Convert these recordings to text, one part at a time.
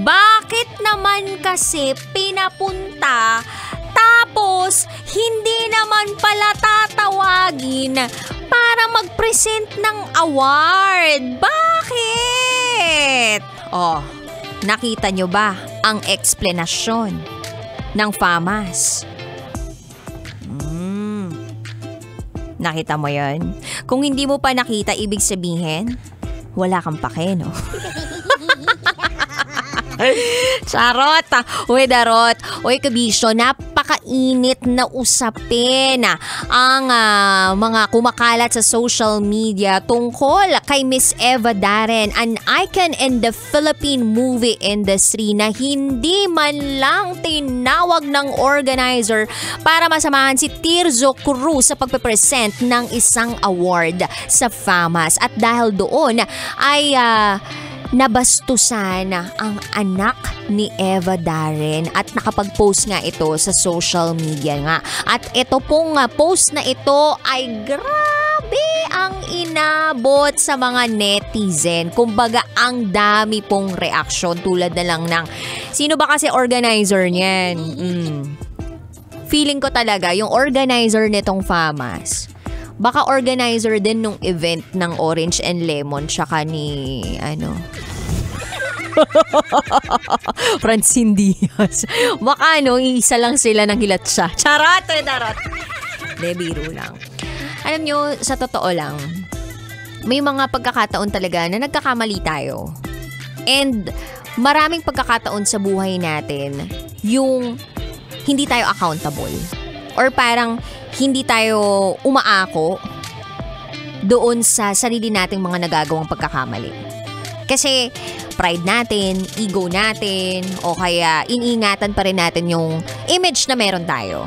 Bakit naman kasi pinapunta tapos hindi naman pala tatawagin para mag-present ng award? Bakit? Oh, nakita nyo ba ang eksplenasyon ng FAMAS? Nakita mo yon? Kung hindi mo pa nakita, ibig sabihin, wala kang pake, no? Charot! Uy, darot! Uy, kabisyo, napakainit na usapin ang mga kumakalat sa social media tungkol kay Miss Eva Darren, an icon in the Philippine movie industry na hindi man lang tinawag ng organizer para masamahan si Tirso Cruz sa pagpe-present ng isang award sa FAMAS. At dahil doon ay nabastusan ang anak ni Eva Darren at nakapag-post nga ito sa social media nga. At ito pong post na ito ay grabe ang inabot sa mga netizen. Kumbaga ang dami pong reaksyon tulad na lang ng sino ba kasi organizer niyan? Feeling ko talaga yung organizer nitong FAMAS. Baka organizer din nung event ng Orange and Lemon tsaka ni Francine Diaz. Baka isa lang sila ng hilat siya. Charot! Darot! De, biro lang. Alam nyo, sa totoo lang, may mga pagkakataon talaga na nagkakamali tayo. And maraming pagkakataon sa buhay natin yung hindi tayo accountable. Or parang hindi tayo umaako doon sa sarili nating mga nagagawang pagkakamali. Kasi pride natin, ego natin, o kaya iniingatan pa rin natin yung image na meron tayo.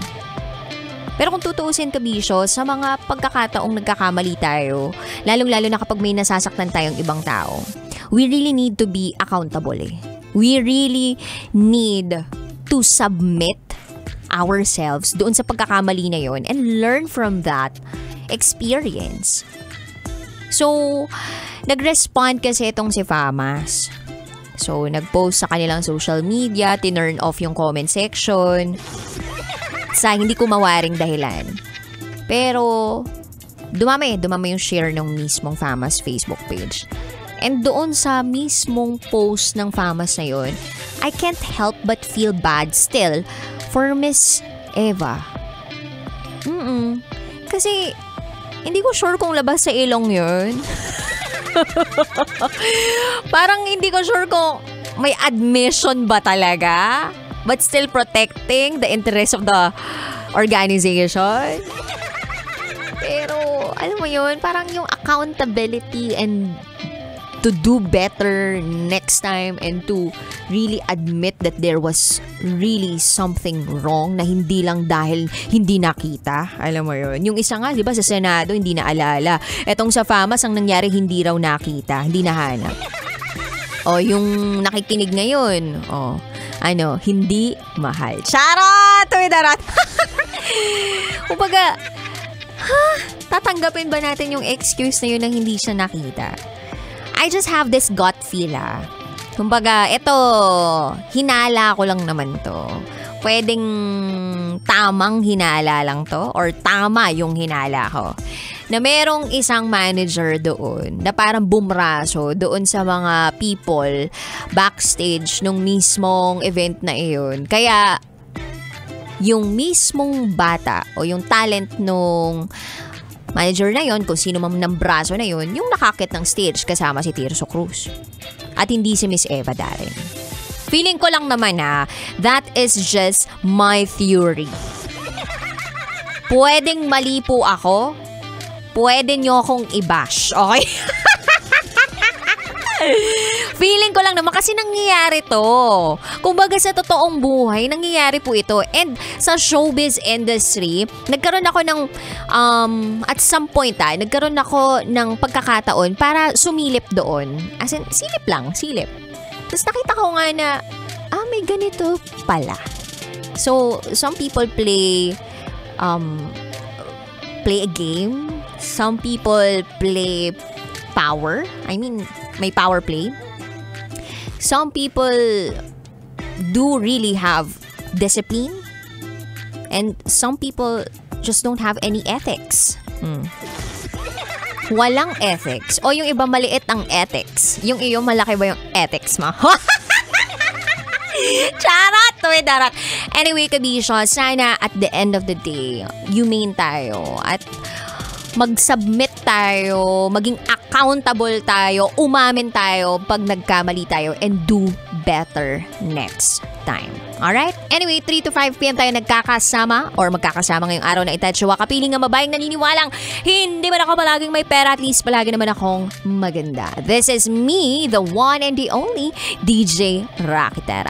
Pero kung tutuusin, kabisyo, sa mga pagkakataong nagkakamali tayo, lalong-lalo na kapag may nasasaktan tayong ibang tao, we really need to be accountable eh. We really need to submit ourselves doon sa pagkakamali na yon and learn from that experience. So, nag-respond kasi itong si FAMAS. So, nag-post sa kanilang social media, tinurn off yung comment section sa hindi ko mawaring dahilan. Pero, dumami yung share ng mismong FAMAS Facebook page. And doon sa mismong post ng FAMAS na yun, I can't help but feel bad still for Miss Eva. Kasi, hindi ko sure kung labas sa ilong yun. Parang hindi ko sure kung may admission ba talaga, but still protecting the interest of the organization. Pero, alam mo yun, parang yung accountability and to do better next time and to really admit that there was really something wrong na hindi lang dahil hindi nakita. Alam mo yun. Yung isa nga, di ba, sa Senado, hindi naalala. Etong sa FAMAS, ang nangyari, hindi raw nakita. Hindi nahanap. O, yung nakikinig ngayon, hindi mahal. Charot! Uy, darat! Kumbaga, tatanggapin ba natin yung excuse na yun nang hindi siya nakita? I just have this gut feel Kumbaga, ito, hinala ko lang naman to. Pwedeng tamang hinala lang to or tama yung hinala ko. Na merong isang manager doon na parang bumraso doon sa mga people backstage nung mismong event na iyon. Kaya, yung mismong bata o yung talent nung manager na yon, kung sino man ng braso na yon, yung nakakit ng stage kasama si Tirso Cruz. At hindi si Miss Eva Darren. Feeling ko lang naman that is just my theory. Pwedeng mali po ako. Pwede nyo akong i-bash. Okay? Feeling ko lang naman kasi nangyayari to. Kumbaga sa totoong buhay, nangyayari po ito. And sa showbiz industry, nagkaroon ako ng, at some point nagkaroon ako ng pagkakataon para sumilip doon. As in, silip lang, silip. Tapos nakita ko nga na, may ganito pala. So, some people play a game Some people play power. I mean, may power play. Some people do really have discipline. And some people just don't have any ethics. Walang ethics. O yung iba maliit ang ethics. Yung iyo malaki ba yung ethics mo? Charot! Darat. Anyway, kabisyo, sana at the end of the day, humane tayo. At mag-submit tayo, maging accountable tayo, umamin tayo pag nagkamali tayo, and do better next time. Alright? Anyway, 3 to 5 p.m. tayo nagkakasama or magkakasama ngayong araw na Itetsyawa. Kapiling nga babaeng naniniwalang hindi man ako palaging may pera, at least palagi naman akong maganda. This is me, the one and the only DJ Rakitera.